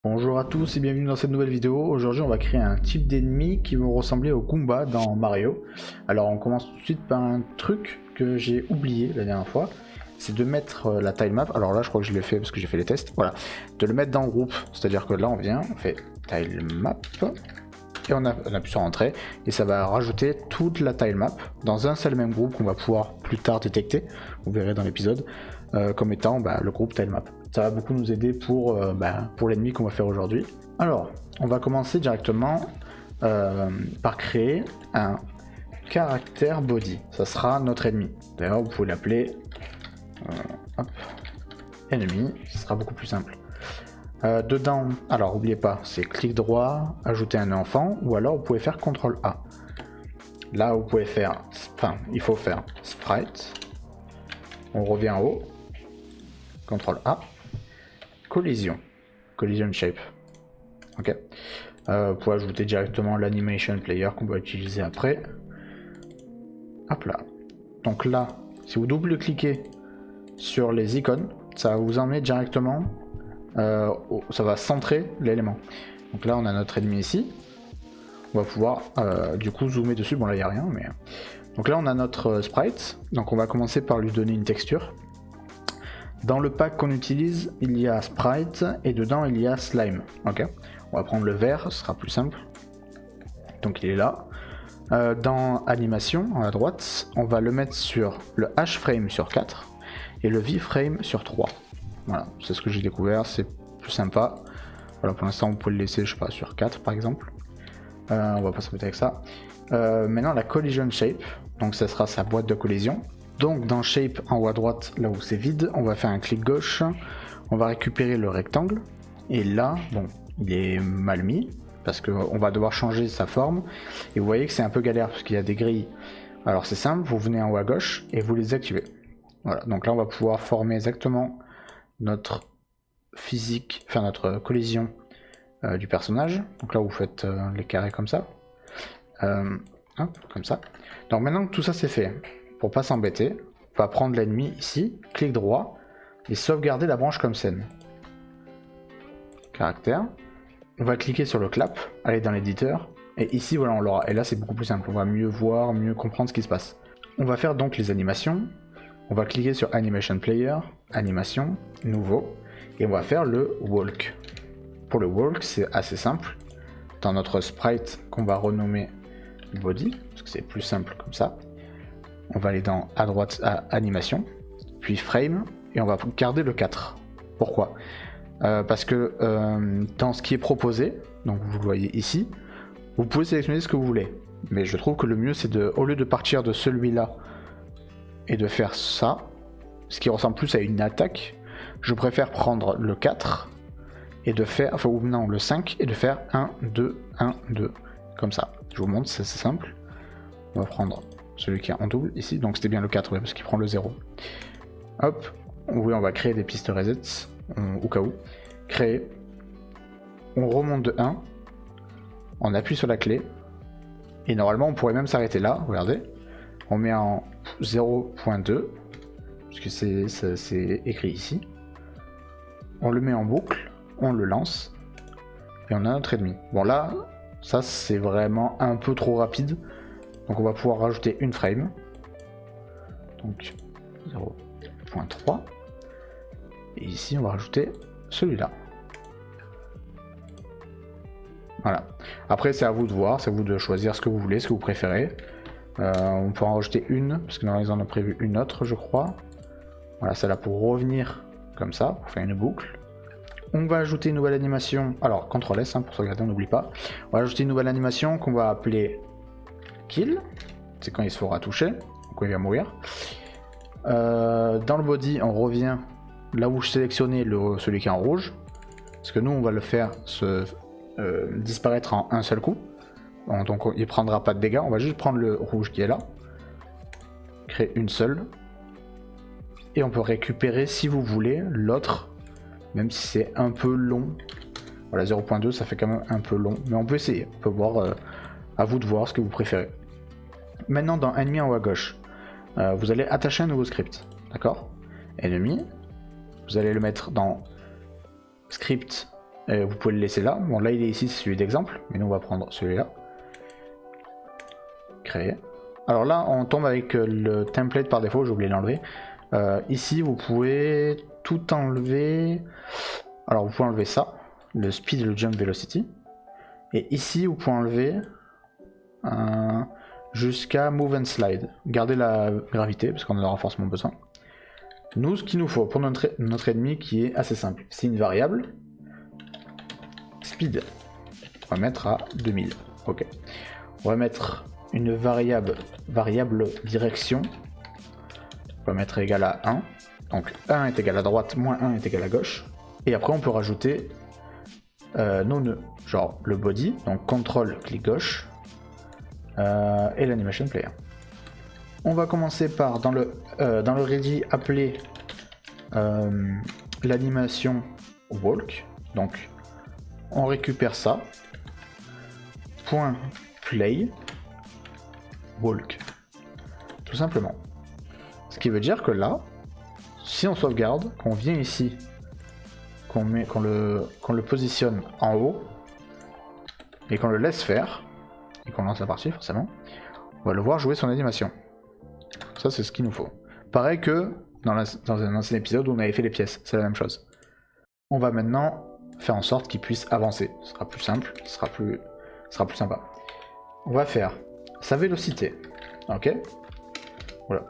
Bonjour à tous et bienvenue dans cette nouvelle vidéo. Aujourd'hui on va créer un type d'ennemi qui vont ressembler au Goomba dans Mario. Alors on commence tout de suite par un truc que j'ai oublié la dernière fois. C'est de mettre la tilemap. Alors là je crois que je l'ai fait parce que j'ai fait les tests. Voilà. De le mettre dans le groupe. C'est-à-dire que là on vient, on fait tilemap. Et on appuie sur entrée. Et ça va rajouter toute la tilemap dans un seul même groupe qu'on va pouvoir plus tard détecter. Vous verrez dans l'épisode. Comme étant le groupe tilemap. Ça va beaucoup nous aider pour l'ennemi qu'on va faire aujourd'hui. Alors, on va commencer directement par créer un caractère body. Ça sera notre ennemi. D'ailleurs, vous pouvez l'appeler ennemi. Ce sera beaucoup plus simple. Dedans, alors n'oubliez pas, c'est clic droit, ajouter un enfant, ou alors vous pouvez faire CTRL A. Là, vous pouvez faire, il faut faire sprite. On revient en haut. CTRL A. Collision shape. Ok. Vous pouvez ajouter directement l'animation player qu'on va utiliser après. Hop là. Donc là, si vous double-cliquez sur les icônes, ça va vous emmener directement. Ça va centrer l'élément. Donc là, on a notre ennemi ici. On va pouvoir du coup zoomer dessus. Bon là, il n'y a rien, mais. Donc là, on a notre sprite. Donc on va commencer par lui donner une texture. Dans le pack qu'on utilise, il y a sprite et dedans il y a slime. Ok. On va prendre le vert, ce sera plus simple. Donc il est là. Dans animation, à droite, on va le mettre sur le H-frame sur 4 et le V-frame sur 3. Voilà, c'est ce que j'ai découvert, c'est plus sympa. Voilà, pour l'instant, vous pouvez le laisser, je sais pas, sur 4 par exemple. On va pas s'embêter avec ça. Maintenant, la collision shape, donc ça sera sa boîte de collision. Donc dans Shape, en haut à droite, là où c'est vide, on va faire un clic gauche, on va récupérer le rectangle, et là, bon, il est mal mis, parce qu'on va devoir changer sa forme, et vous voyez que c'est un peu galère, parce qu'il y a des grilles. Alors c'est simple, vous venez en haut à gauche, et vous les activez. Voilà, donc là on va pouvoir former exactement notre physique, enfin notre collision du personnage. Donc là vous faites les carrés comme ça. Hop, comme ça. Donc maintenant que tout ça c'est fait, pour pas s'embêter, on va prendre l'ennemi ici, clic droit, et sauvegarder la branche comme scène. Caractère. On va cliquer sur le clap, aller dans l'éditeur, et ici voilà on l'aura. Et là c'est beaucoup plus simple, on va mieux voir, mieux comprendre ce qui se passe. On va faire donc les animations. On va cliquer sur Animation Player, Animation, Nouveau, et on va faire le Walk. Pour le Walk c'est assez simple. Dans notre sprite qu'on va renommer Body, parce que c'est plus simple comme ça. On va aller dans à droite à animation, puis frame, et on va garder le 4. Pourquoi ? Parce que dans ce qui est proposé, donc vous le voyez ici, vous pouvez sélectionner ce que vous voulez. Mais je trouve que le mieux c'est de, au lieu de partir de celui-là et de faire ça, ce qui ressemble plus à une attaque, je préfère prendre le 4 et de faire, enfin ou non le 5 et de faire 1, 2, 1, 2. Comme ça. Je vous montre, c'est simple. On va prendre celui qui est en double ici, donc c'était bien le 4, ouais, parce qu'il prend le 0. Hop, oui, on va créer des pistes resets, au cas où. Créer. On remonte de 1, on appuie sur la clé, et normalement on pourrait même s'arrêter là, regardez. On met en 0.2, puisque c'est écrit ici. On le met en boucle, on le lance, et on a notre ennemi. Bon là, ça c'est vraiment un peu trop rapide. Donc on va pouvoir rajouter une frame. Donc 0.3. Et ici on va rajouter celui-là. Voilà. Après c'est à vous de voir, c'est à vous de choisir ce que vous voulez, ce que vous préférez. On peut en rajouter une, parce que normalement on a prévu une autre je crois. Voilà, celle-là pour revenir comme ça, pour faire une boucle. On va ajouter une nouvelle animation. Alors CTRL S pour sauvegarder, on n'oublie pas. On va ajouter une nouvelle animation qu'on va appeler Kill, c'est quand il se fera toucher, donc il va mourir. Dans le body, on revient là où je sélectionnais celui qui est en rouge, parce que nous on va le faire disparaître en un seul coup, donc il prendra pas de dégâts. On va juste prendre le rouge qui est là, créer une seule, et on peut récupérer si vous voulez l'autre, même si c'est un peu long. Voilà, 0.2 ça fait quand même un peu long, mais on peut essayer, on peut voir, à vous de voir ce que vous préférez. Maintenant dans ennemi en haut à gauche, vous allez attacher un nouveau script, d'accord ? Ennemi, vous allez le mettre dans script et vous pouvez le laisser là. Bon là il est ici, c'est celui d'exemple, mais nous on va prendre celui-là. Créer. Alors là on tombe avec le template par défaut, j'ai oublié de l'enlever. Ici vous pouvez tout enlever. Alors vous pouvez enlever ça, le speed et le jump velocity. Et ici vous pouvez enlever jusqu'à move and slide. Gardez la gravité parce qu'on en aura forcément besoin. Nous, ce qu'il nous faut pour notre ennemi qui est assez simple, c'est une variable speed. On va mettre à 2000. Ok. On va mettre une variable direction. On va mettre égal à 1. Donc 1 est égal à droite, moins 1 est égal à gauche. Et après on peut rajouter nos nœuds, genre le body, donc contrôle clic gauche et l'animation player. On va commencer par dans le ready appeler l'animation walk. Donc on récupère ça. Point play walk. Tout simplement. Ce qui veut dire que là, si on sauvegarde, qu'on vient ici, qu'on le positionne en haut et qu'on le laisse faire et qu'on lance la partie forcément, on va le voir jouer son animation. Ça c'est ce qu'il nous faut. Pareil que dans un ancien épisode où on avait fait les pièces, c'est la même chose. On va maintenant faire en sorte qu'il puisse avancer. Ce sera plus simple, ce sera plus sympa. On va faire sa vélocité. Ok. Voilà.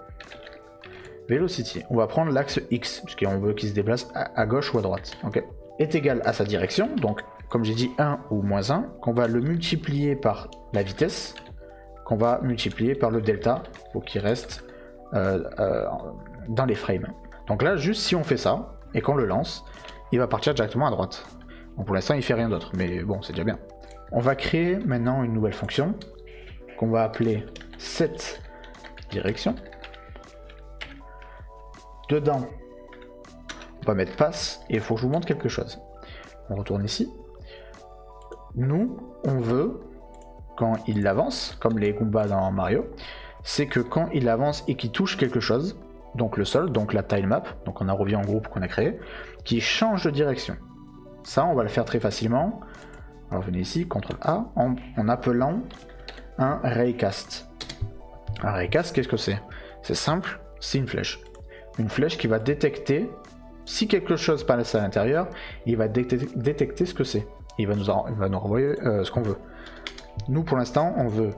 Velocity. On va prendre l'axe X, puisqu'on veut qu'il se déplace à gauche ou à droite. Ok. Est égal à sa direction, donc comme j'ai dit 1 ou moins 1, qu'on va le multiplier par la vitesse, qu'on va multiplier par le delta pour qu'il reste dans les frames. Donc là, juste si on fait ça et qu'on le lance, il va partir directement à droite. Donc pour l'instant, il fait rien d'autre, mais bon, c'est déjà bien. On va créer maintenant une nouvelle fonction qu'on va appeler set direction. Dedans, on va mettre pass et il faut que je vous montre quelque chose. On retourne ici. Nous, on veut, quand il avance, comme les Goombas dans Mario, c'est que quand il avance et qu'il touche quelque chose, donc le sol, donc la tilemap, donc on a revient en groupe qu'on a créé, qui change de direction. Ça, on va le faire très facilement. Alors venez ici, CTRL A, en appelant un raycast. Un raycast, qu'est-ce que c'est? C'est simple, c'est une flèche. Une flèche qui va détecter, si quelque chose passe à l'intérieur, il va détecter ce que c'est. Il va nous renvoyer ce qu'on veut. Nous, pour l'instant, on veut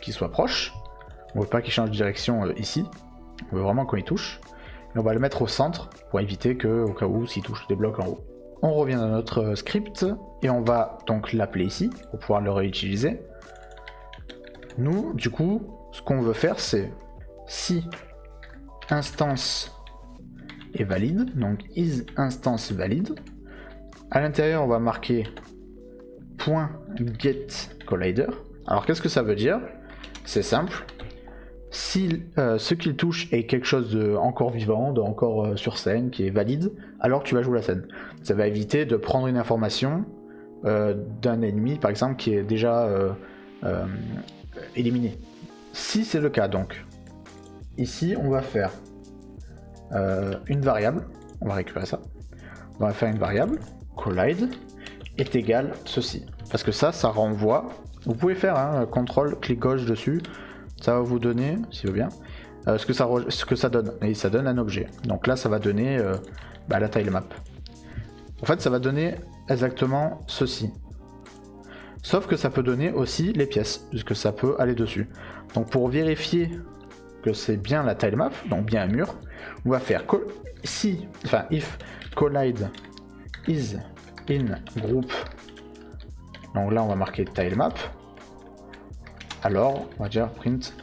qu'il soit proche. On veut pas qu'il change de direction ici. On veut vraiment qu'on y touche. Et on va le mettre au centre pour éviter que, au cas où, s'il touche des blocs en haut. On revient dans notre script et on va donc l'appeler ici pour pouvoir le réutiliser. Nous, du coup, ce qu'on veut faire, c'est si instance est valide, donc is instance valide. À l'intérieur, on va marquer .getCollider. Alors qu'est-ce que ça veut dire? C'est simple. Si ce qu'il touche est quelque chose de encore vivant, de encore sur scène, qui est valide, alors tu vas jouer la scène. Ça va éviter de prendre une information d'un ennemi, par exemple, qui est déjà éliminé. Si c'est le cas, donc, ici, on va faire une variable. On va récupérer ça. On va faire une variable, collide, est égal ceci. Parce que ça renvoie. Vous pouvez faire CTRL, clic gauche dessus. Ça va vous donner, s'il veut bien, ce que ça donne. Et ça donne un objet. Donc là, ça va donner la tilemap. En fait, ça va donner exactement ceci. Sauf que ça peut donner aussi les pièces, puisque ça peut aller dessus. Donc pour vérifier que c'est bien la tilemap, donc bien un mur, on va faire if collide is in group. Donc là, on va marquer tilemap. Alors, on va dire print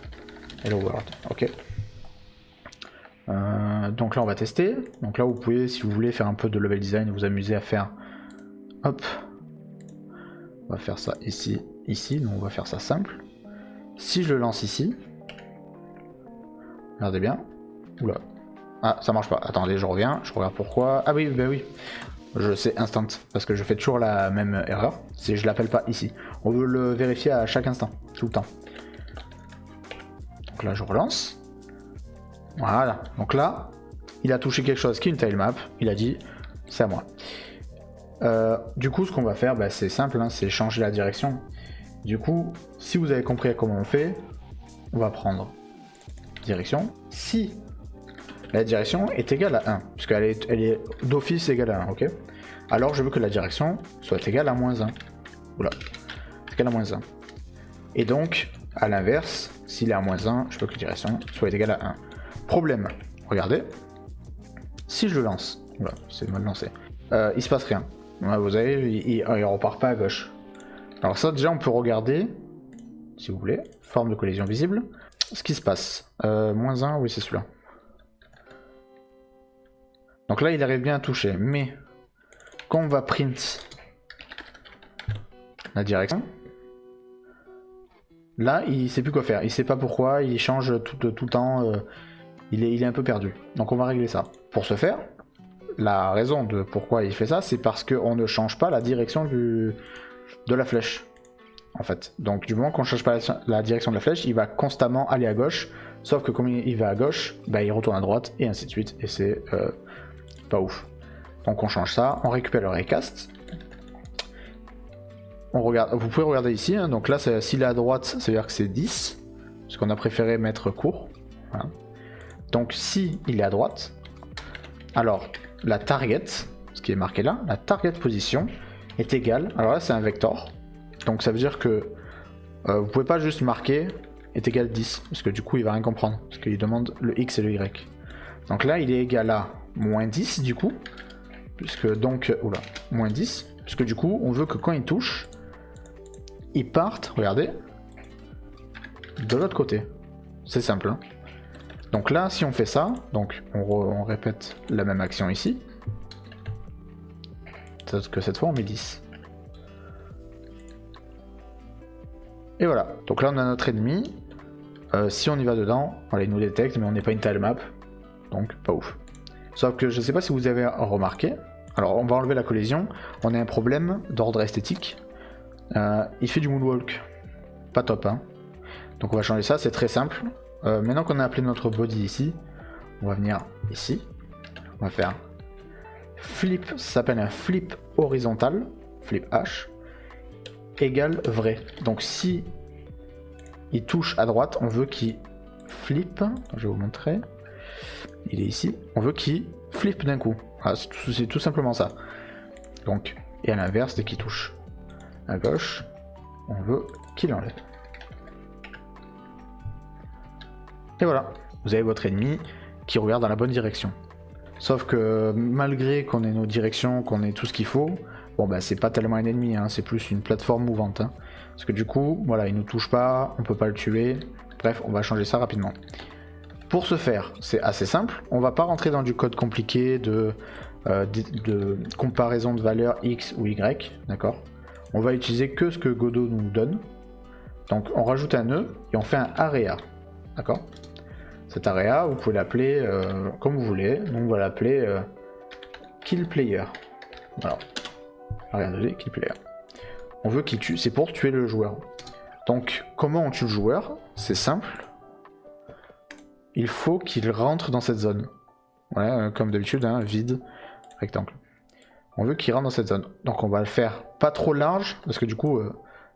hello world. Ok. Donc là, on va tester. Donc là, vous pouvez, si vous voulez faire un peu de level design, vous amuser à faire. Hop. On va faire ça ici, ici. Donc on va faire ça simple. Si je le lance ici, regardez bien. Oula. Ah, ça marche pas. Attendez, je reviens. Je regarde pourquoi. Ah oui, bah oui. Je sais instant, parce que je fais toujours la même erreur, c'est je l'appelle pas ici. On veut le vérifier à chaque instant, tout le temps. Donc là je relance. Voilà, donc là, il a touché quelque chose qui est une tilemap, il a dit c'est à moi. Du coup, ce qu'on va faire, bah, c'est simple, hein, c'est changer la direction. Du coup, si vous avez compris comment on fait, on va prendre direction. Si la direction est égale à 1, puisqu'elle est d'office égale à 1, ok? Alors je veux que la direction soit égale à moins 1. Oula, égale à moins 1. Et donc, à l'inverse, s'il est à moins 1, je veux que la direction soit égale à 1. Problème, regardez. Si je le lance, oula, c'est mal lancé, il se passe rien. Ouais, vous avez, il repart pas à gauche. Alors ça, déjà, on peut regarder, si vous voulez, forme de collision visible, ce qui se passe. Moins 1, oui, c'est celui-là. Donc là, il arrive bien à toucher, mais quand on va print la direction, là, il sait plus quoi faire. Il sait pas pourquoi, il change tout le temps, il est un peu perdu. Donc on va régler ça. Pour ce faire, la raison de pourquoi il fait ça, c'est parce qu'on ne change pas la direction de la flèche. En fait. Donc du moment qu'on ne change pas la direction de la flèche, il va constamment aller à gauche. Sauf que comme il va à gauche, bah, il retourne à droite et ainsi de suite. Et c'est pas ouf. Donc on change ça, on récupère le recast. On regarde, vous pouvez regarder ici, hein, donc là s'il est à droite, ça veut dire que c'est 10. Parce qu'on a préféré mettre court. Voilà. Donc si il est à droite, alors la target, ce qui est marqué là, la target position est égale, alors là c'est un vector. Donc ça veut dire que vous pouvez pas juste marquer est égal 10, parce que du coup il va rien comprendre, parce qu'il demande le x et le y. Donc là il est égal à moins 10 du coup, puisque donc, oula, moins 10, puisque du coup on veut que quand il touche, il parte, regardez, de l'autre côté. C'est simple. Hein. Donc là si on fait ça, donc on répète la même action ici, sauf que cette fois on met 10. Et voilà, donc là on a notre ennemi, si on y va dedans, voilà, il nous détecte, mais on n'est pas une tile map, donc pas ouf. Sauf que je sais pas si vous avez remarqué, alors on va enlever la collision, on a un problème d'ordre esthétique, il fait du moonwalk, pas top hein. Donc on va changer ça, c'est très simple. Maintenant qu'on a appelé notre body ici, on va venir ici, on va faire flip, ça s'appelle un flip horizontal, flip H, égale vrai. Donc si il touche à droite, on veut qu'il flippe, je vais vous montrer, il est ici, on veut qu'il flippe d'un coup. Voilà, c'est tout simplement ça. Donc, et à l'inverse, dès qu'il touche à gauche, on veut qu'il enlève. Et voilà, vous avez votre ennemi qui regarde dans la bonne direction. Sauf que malgré qu'on ait nos directions, qu'on ait tout ce qu'il faut, bon bah c'est pas tellement un ennemi, hein, c'est plus une plateforme mouvante. Hein. Parce que du coup, voilà, il nous touche pas, on peut pas le tuer. Bref, on va changer ça rapidement. Pour ce faire, c'est assez simple. On va pas rentrer dans du code compliqué de comparaison de valeurs X ou Y, d'accord. On va utiliser que ce que Godot nous donne. Donc on rajoute un nœud et on fait un area, d'accord. Cet area, vous pouvez l'appeler comme vous voulez. Donc on va l'appeler kill player. Voilà. Regardez, kill player. On veut qu'il tue, c'est pour tuer le joueur. Donc comment on tue le joueur? C'est simple. Il faut qu'il rentre dans cette zone. Voilà, comme d'habitude, hein, vide, rectangle. On veut qu'il rentre dans cette zone. Donc on va le faire pas trop large, parce que du coup,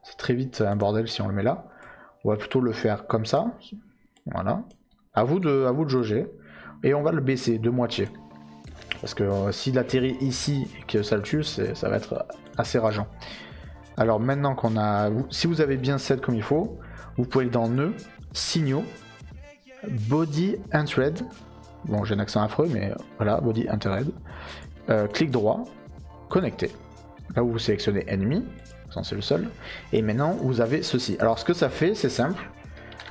c'est très vite un bordel si on le met là. On va plutôt le faire comme ça. Voilà. À vous de jauger. Et on va le baisser de moitié. Parce que s'il atterrit ici et que ça le tue, ça va être assez rageant. Alors maintenant qu'on a... Si vous avez bien set comme il faut, vous pouvez aller dans nœud, signaux, body entered. Bon, j'ai un accent affreux, mais voilà, body entered. Clic droit, connecter. Là où vous sélectionnez ennemi, c'est le seul. Et maintenant, vous avez ceci. Alors ce que ça fait, c'est simple.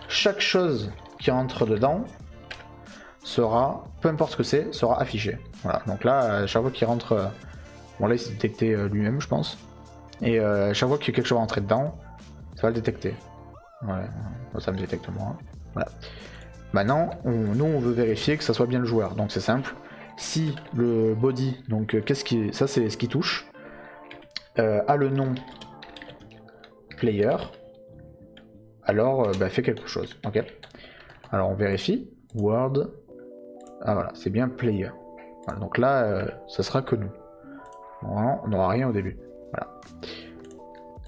Chaque chose qui rentre dedans sera, peu importe ce que c'est, sera affiché. Voilà, donc là, à chaque fois qu'il rentre... bon là, il s'est détecté lui-même, je pense. Et à chaque fois qu'il y a quelque chose rentré dedans, ça va le détecter. Voilà, ça me détecte moi. Voilà. Maintenant, nous on veut vérifier que ça soit bien le joueur. Donc c'est simple. Si le body, donc ça c'est ce qui touche, a le nom player, alors fait quelque chose. Ok. Alors on vérifie. Word. Ah voilà, c'est bien player. Voilà, donc là, ça sera que nous. Normalement, on n'aura rien au début. Voilà.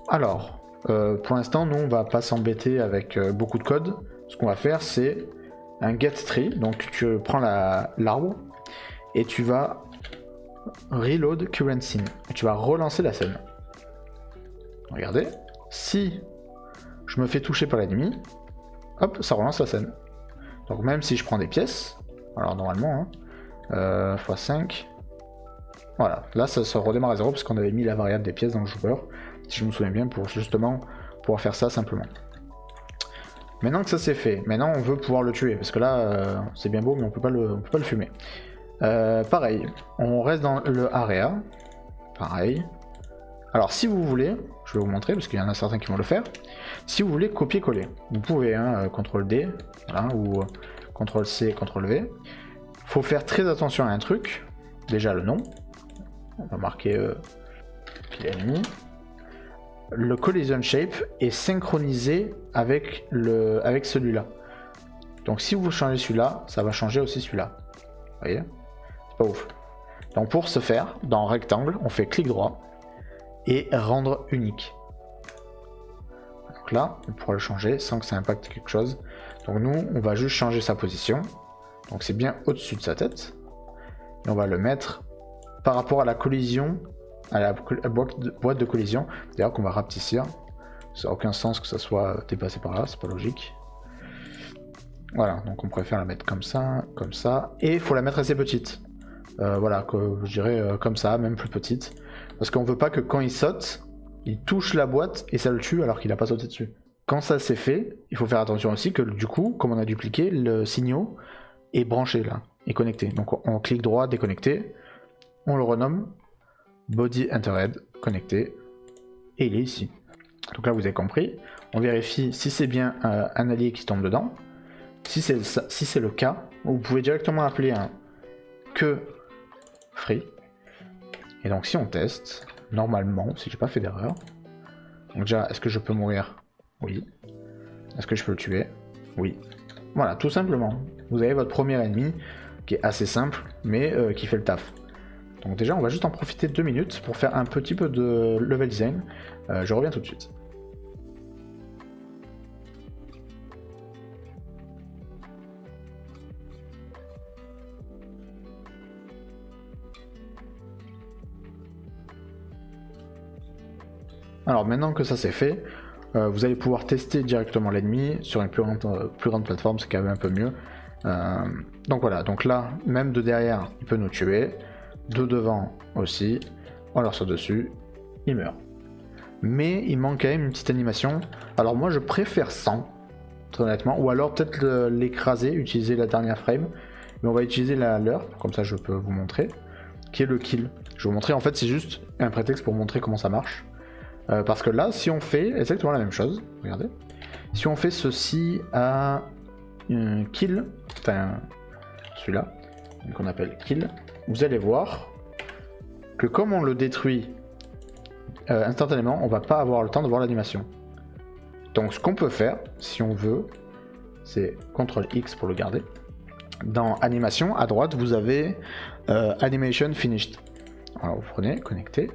Alors, pour l'instant, nous, on va pas s'embêter avec beaucoup de code. Ce qu'on va faire, c'est un get tree. Donc, tu prends l'arbre et tu vas reload current scene. Et tu vas relancer la scène. Regardez. Si je me fais toucher par l'ennemi, hop, ça relance la scène. Donc, même si je prends des pièces, alors normalement, hein, x5. Voilà, là ça redémarre à 0 parce qu'on avait mis la variable des pièces dans le joueur, si je me souviens bien, pour justement pouvoir faire ça simplement. Maintenant que ça c'est fait, maintenant on veut pouvoir le tuer, parce que là c'est bien beau mais on peut pas le fumer. Pareil, on reste dans le area, pareil. Alors si vous voulez, je vais vous montrer parce qu'il y en a certains qui vont le faire, si vous voulez copier-coller, vous pouvez, hein, CTRL D, voilà, ou CTRL C, CTRL V. Faut faire très attention à un truc, déjà le nom. On va marquer qu'il est ennemi. Le collision shape est synchronisé avec celui-là. Donc si vous changez celui-là, ça va changer aussi celui-là. Vous voyez? C'est pas ouf. Donc pour ce faire, dans rectangle, on fait clic droit et rendre unique. Donc là, on pourra le changer sans que ça impacte quelque chose. Donc nous, on va juste changer sa position. Donc c'est bien au-dessus de sa tête. Et on va le mettre par rapport à la collision, à la boîte de collision, d'ailleurs qu'on va rapetissir. Ça n'a aucun sens que ça soit dépassé par là, c'est pas logique. Voilà, donc on préfère la mettre comme ça, et il faut la mettre assez petite. Voilà, je dirais comme ça, même plus petite. Parce qu'on veut pas que quand il saute, il touche la boîte et ça le tue alors qu'il n'a pas sauté dessus. Quand ça c'est fait, il faut faire attention aussi que du coup, comme on a dupliqué, le signal est branché là, est connecté. Donc on clique droit, déconnecter. On le renomme Body Entered, connecté, et il est ici. Donc là vous avez compris, on vérifie si c'est bien un allié qui tombe dedans. Si c'est le cas, vous pouvez directement appeler un que free. Et donc si on teste, normalement, si j'ai pas fait d'erreur, donc déjà, est-ce que je peux mourir? Oui. Est-ce que je peux le tuer? Oui. Voilà, tout simplement. Vous avez votre premier ennemi qui est assez simple, mais qui fait le taf. Donc déjà, on va juste en profiter 2 minutes pour faire un petit peu de level design. Je reviens tout de suite. Alors maintenant que ça c'est fait, vous allez pouvoir tester directement l'ennemi sur une plus grande plateforme, c'est quand même un peu mieux. Donc voilà, donc là, même de derrière, il peut nous tuer. De devant aussi, on leur saute dessus, il meurt. Mais il manque quand même une petite animation. Alors moi je préfère 100, très honnêtement, ou alors peut-être l'écraser, utiliser la dernière frame. Mais on va utiliser la leur, comme ça je peux vous montrer, qui est le kill. Je vais vous montrer, en fait c'est juste un prétexte pour montrer comment ça marche. Parce que là, si on fait exactement la même chose, regardez, si on fait ceci à kill, enfin celui-là, qu'on appelle kill, vous allez voir que comme on le détruit instantanément, on va pas avoir le temps de voir l'animation. Donc ce qu'on peut faire, si on veut, c'est CTRL X pour le garder. Dans animation, à droite, vous avez animation finished. Alors vous prenez, connectez.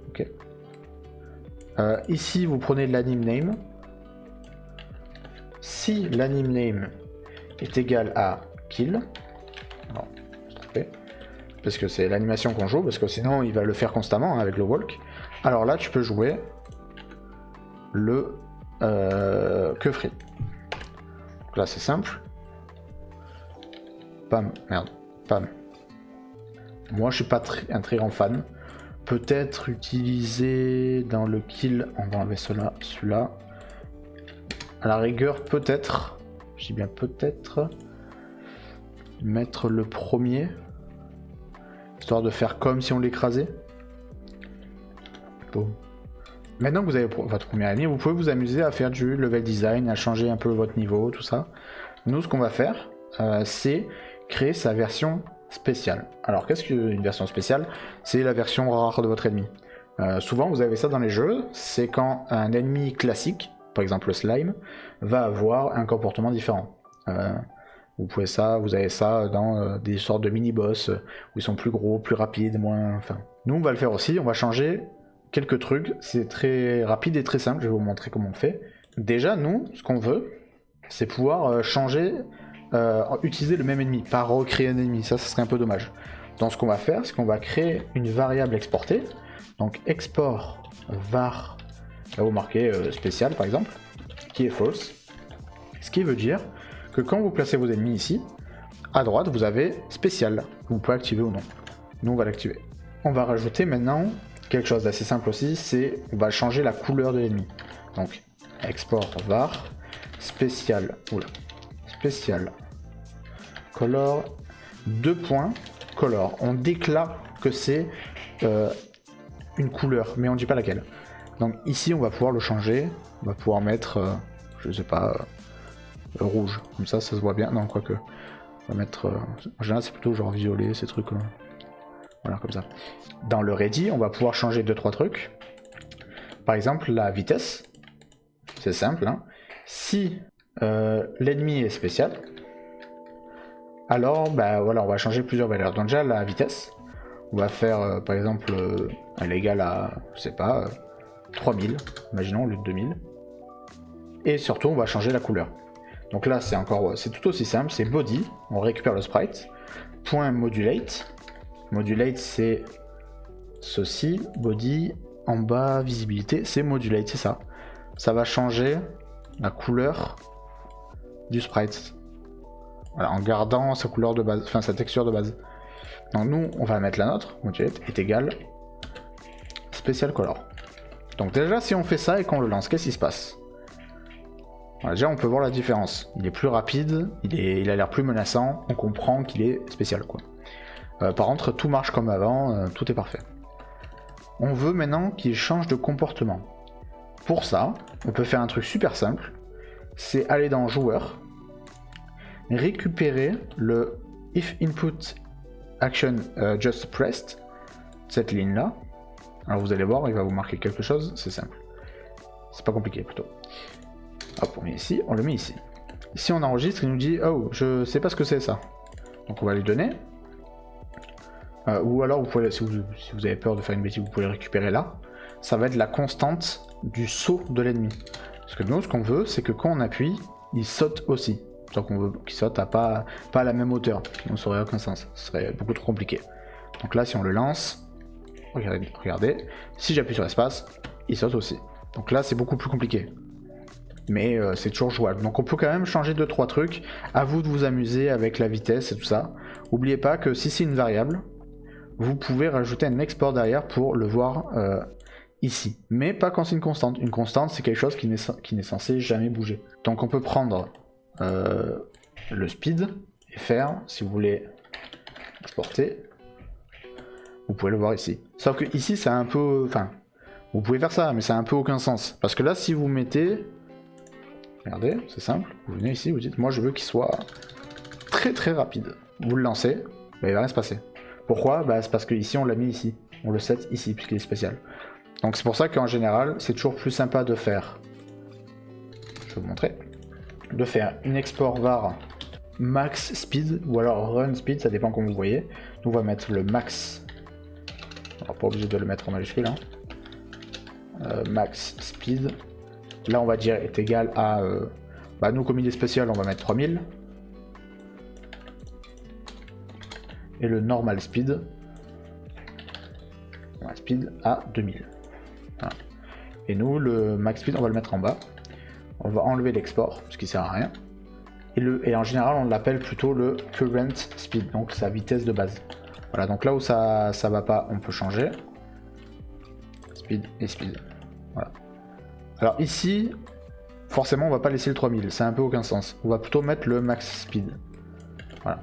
Ok. Ici, vous prenez l'anime name. Si l'anime name est égal à kill, non, je me trompé, parce que c'est l'animation qu'on joue, parce que sinon il va le faire constamment hein, avec le walk. Alors là, tu peux jouer le que free. Donc là, c'est simple. Pam, merde, pam. Moi, je suis pas un très grand fan. Peut-être utiliser dans le kill, on va enlever celui-là. À la rigueur, peut-être, je dis bien peut-être, mettre le premier, histoire de faire comme si on l'écrasait. Bon. Maintenant que vous avez votre premier ennemi, vous pouvez vous amuser à faire du level design, à changer un peu votre niveau, tout ça. Nous, ce qu'on va faire, c'est créer sa version spéciale. Alors, qu'est-ce qu'une version spéciale? C'est la version rare de votre ennemi. Souvent, vous avez ça dans les jeux, c'est quand un ennemi classique, par exemple le slime, va avoir un comportement différent. Vous avez ça dans des sortes de mini-boss où ils sont plus gros, plus rapides, moins... Enfin, nous on va le faire aussi, on va changer quelques trucs, c'est très rapide et très simple, je vais vous montrer comment on fait. Déjà, nous, ce qu'on veut, c'est pouvoir changer, utiliser le même ennemi, pas recréer un ennemi, ça serait un peu dommage. Donc ce qu'on va faire, c'est qu'on va créer une variable exportée, donc export var, là vous marquez spécial par exemple, qui est false, ce qui veut dire que quand vous placez vos ennemis ici, à droite vous avez spécial, que vous pouvez activer ou non. Nous on va l'activer. On va rajouter maintenant quelque chose d'assez simple aussi, c'est on va changer la couleur de l'ennemi. Donc export var spécial, spécial color 2 points color. On déclare que c'est une couleur, mais on dit pas laquelle. Donc ici on va pouvoir le changer, on va pouvoir mettre je sais pas rouge, comme ça se voit bien. Non, quoique on va mettre en général c'est plutôt genre violet, ces trucs voilà, comme ça. Dans le ready on va pouvoir changer 2-3 trucs. Par exemple la vitesse, c'est simple, hein. Si l'ennemi est spécial, alors bah voilà, on va changer plusieurs valeurs. Donc déjà la vitesse, on va faire par exemple elle est égale à, je sais pas, 3000, imaginons, au lieu de 2000. Et surtout on va changer la couleur. Donc là c'est encore, c'est tout aussi simple, c'est body, on récupère le sprite, point modulate. Modulate c'est ceci, body, en bas visibilité, c'est modulate, c'est ça. Ça va changer la couleur du sprite. Voilà, en gardant sa couleur de base, enfin sa texture de base. Donc nous on va mettre la nôtre, modulate est égal spécial color. Donc déjà si on fait ça et qu'on le lance, qu'est-ce qui se passe? Voilà, déjà on peut voir la différence. Il est plus rapide, il a l'air plus menaçant, on comprend qu'il est spécial quoi. Par contre tout marche comme avant, tout est parfait. On veut maintenant qu'il change de comportement. Pour ça, on peut faire un truc super simple, c'est aller dans joueur, récupérer le if input action just pressed, cette ligne là. Alors vous allez voir, il va vous marquer quelque chose, c'est simple. C'est pas compliqué plutôt. Hop, on met ici, on le met ici. Si on enregistre, il nous dit oh, je sais pas ce que c'est ça. Donc on va lui donner. Ou alors vous pouvez, si vous avez peur de faire une bêtise, vous pouvez le récupérer là. Ça va être la constante du saut de l'ennemi. Parce que nous, ce qu'on veut, c'est que quand on appuie, il saute aussi. Donc on veut qu'il saute à pas à la même hauteur. Sinon ça n'aurait aucun sens. Ce serait beaucoup trop compliqué. Donc là, si on le lance, regardez, si j'appuie sur l'espace, il saute aussi. Donc là, c'est beaucoup plus compliqué. Mais c'est toujours jouable. Donc on peut quand même changer 2-3 trucs. À vous de vous amuser avec la vitesse et tout ça. N'oubliez pas que si c'est une variable, vous pouvez rajouter un export derrière pour le voir ici. Mais pas quand c'est une constante. Une constante, c'est quelque chose qui n'est censé jamais bouger. Donc on peut prendre le speed et faire, si vous voulez exporter, vous pouvez le voir ici. Sauf que ici, c'est un peu... Enfin, vous pouvez faire ça, mais ça n'a un peu aucun sens. Parce que là, si vous mettez... Regardez, c'est simple. Vous venez ici, vous dites, moi je veux qu'il soit très très rapide. Vous le lancez, bah, il va rien se passer. Pourquoi? Bah, c'est parce que ici on l'a mis ici. On le set ici, puisqu'il est spécial. Donc c'est pour ça qu'en général, c'est toujours plus sympa de faire... Je vais vous montrer. De faire une export var max speed, ou alors run speed, ça dépend comme vous voyez. Nous on va mettre le max... Alors pas obligé de le mettre en majuscule, hein. Max speed... Là on va dire est égal à... bah nous comme il est spécial on va mettre 3000. Et le normal speed à 2000. Voilà. Et nous le max speed on va le mettre en bas. On va enlever l'export parce qu'il sert à rien. Et en général on l'appelle plutôt le current speed, donc sa vitesse de base. Voilà, donc là où ça va pas on peut changer. Speed et speed. Voilà. Alors ici, forcément on va pas laisser le 3000, c'est un peu aucun sens. On va plutôt mettre le max speed. Voilà.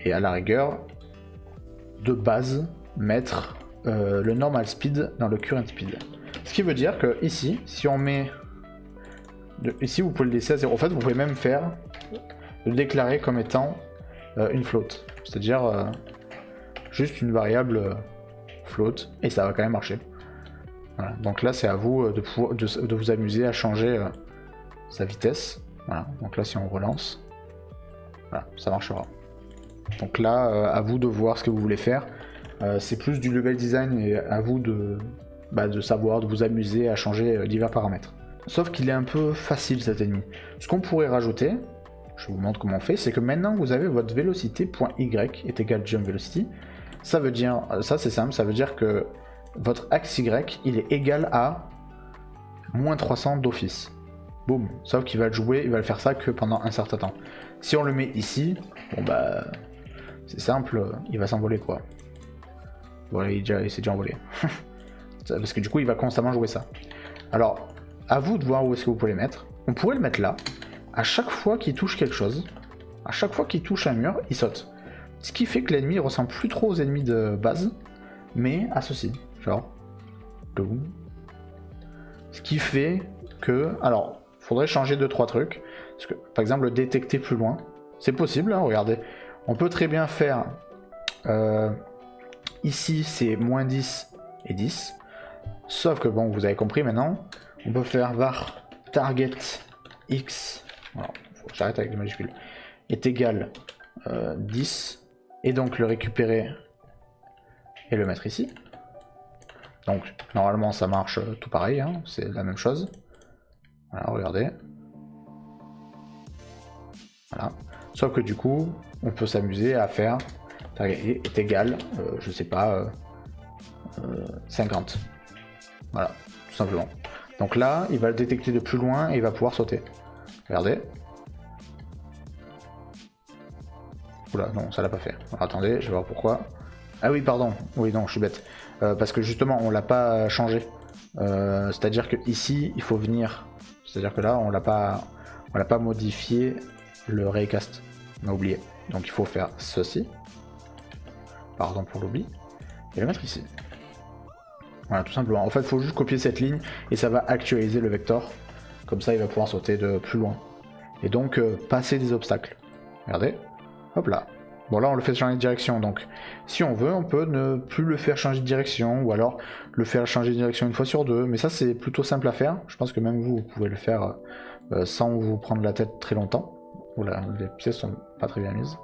Et à la rigueur, de base, mettre le normal speed dans le current speed. Ce qui veut dire que ici, si on met... ici vous pouvez le laisser à 0. En fait vous pouvez même faire, le déclarer comme étant une float. C'est-à-dire juste une variable float, et ça va quand même marcher. Voilà. Donc là c'est à vous de vous amuser à changer sa vitesse. Voilà. Donc là si on relance, Voilà, ça marchera. Donc là, à vous de voir ce que vous voulez faire. C'est plus du level design et à vous de savoir, de vous amuser à changer divers paramètres. Sauf qu'il est un peu facile cet ennemi. Ce qu'on pourrait rajouter, je vous montre comment on fait, c'est que maintenant vous avez votre vélocité.y est égal jump velocity. Ça veut dire, ça c'est simple, ça veut dire que votre axe Y il est égal à moins 300 d'office. Boum. Sauf qu'il va le jouer, il va le faire ça que pendant un certain temps. Si on le met ici, bon bah c'est simple, il va s'envoler quoi. Voilà, il s'est déjà envolé. Parce que du coup il va constamment jouer ça. Alors, à vous de voir où est-ce que vous pouvez le mettre. On pourrait le mettre là. À chaque fois qu'il touche quelque chose, à chaque fois qu'il touche un mur, il saute. Ce qui fait que l'ennemi ressemble plus trop aux ennemis de base, mais à ceci. Genre. Ce qui fait que. Alors, faudrait changer 2-3 trucs. Parce que, par exemple, le détecter plus loin. C'est possible, hein, regardez. On peut très bien faire. Ici, c'est moins 10 et 10. Sauf que, bon, vous avez compris maintenant. On peut faire var target x. Alors, faut que j'arrête avec les majuscules. Est égal 10. Et donc le récupérer et le mettre ici. Donc, normalement, ça marche tout pareil. Hein, c'est la même chose. Voilà, regardez. Voilà. Sauf que du coup, on peut s'amuser à faire target est égal, je sais pas, 50. Voilà, tout simplement. Donc là, il va le détecter de plus loin et il va pouvoir sauter. Regardez. Oula, non, ça l'a pas fait. Alors, attendez, je vais voir pourquoi. Ah oui, pardon. Oui, non, je suis bête. Parce que justement, on l'a pas changé. C'est-à-dire que ici, il faut venir. C'est-à-dire que là, on l'a pas modifié le raycast. On a oublié. Donc il faut faire ceci. Pardon pour l'oubli. Et le mettre ici. Voilà, tout simplement. En fait, il faut juste copier cette ligne et ça va actualiser le vecteur. Comme ça, il va pouvoir sauter de plus loin. Et donc, passer des obstacles. Regardez. Hop là. Bon, là, on le fait changer de direction. Donc, si on veut, on peut ne plus le faire changer de direction. Ou alors, le faire changer de direction une fois sur deux. Mais ça, c'est plutôt simple à faire. Je pense que même vous, vous pouvez le faire sans vous prendre la tête très longtemps. Oula, les pièces sont pas très bien mises.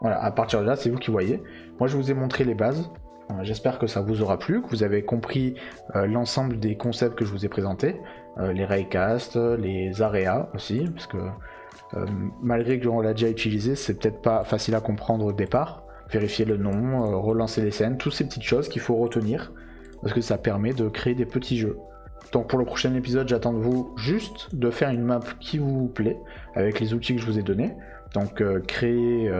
Voilà, à partir de là, c'est vous qui voyez. Moi, je vous ai montré les bases. J'espère que ça vous aura plu, que vous avez compris l'ensemble des concepts que je vous ai présentés, les raycasts, les areas aussi, parce que malgré que l'on l'a déjà utilisé, c'est peut-être pas facile à comprendre au départ. Vérifier le nom, relancer les scènes, toutes ces petites choses qu'il faut retenir, parce que ça permet de créer des petits jeux. Donc pour le prochain épisode, j'attends de vous juste de faire une map qui vous plaît, avec les outils que je vous ai donnés. Donc créer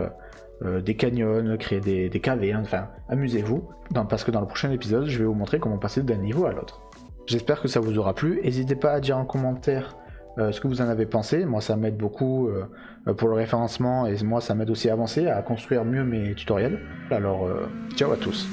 des canyons, créer des cavernes, enfin amusez-vous, parce que dans le prochain épisode je vais vous montrer comment passer d'un niveau à l'autre. J'espère que ça vous aura plu, n'hésitez pas à dire en commentaire ce que vous en avez pensé, moi ça m'aide beaucoup pour le référencement et moi ça m'aide aussi à avancer, à construire mieux mes tutoriels. Alors ciao à tous.